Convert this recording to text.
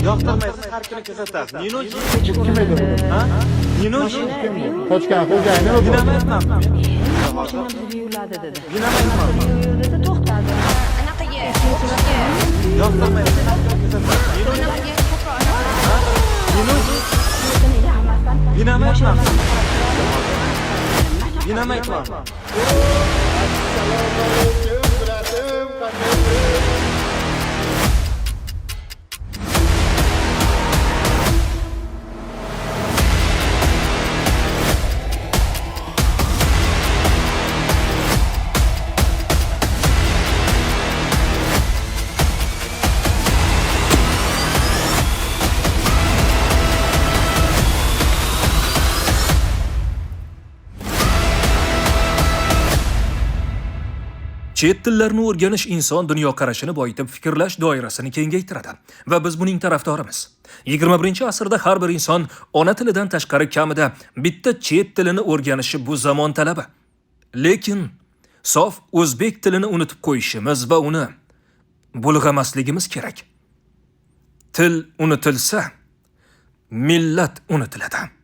Yoqtirmaysiz, har kuni kesatasiz. Ninochi? Kim edi bu? Ha? Ninochi? Qochgan xo'jayini bu. Binamayapman. Mashinam yuvladi dedi. Binamayapman. Yuvladi, to'xtadi. Anaqaga, Yoqtirmaysiz, har kuni kesatasiz. Ninochi? Ninochi? Binamayapman. Binamayapman. Chet tillarini o'rganish inson dunyoqarashini boyitib, fikrlash doirasini kengaytiradi va biz buning tarafdorimiz. 21-asrda har bir inson ona tilidan tashqari kamida bitta chet tilini o'rganishi bu zamon talabi. Lekin sof o'zbek tilini unutib qo'yishimiz va uni bulg'amasligimiz kerak. Til unutilsa, millat unutiladi.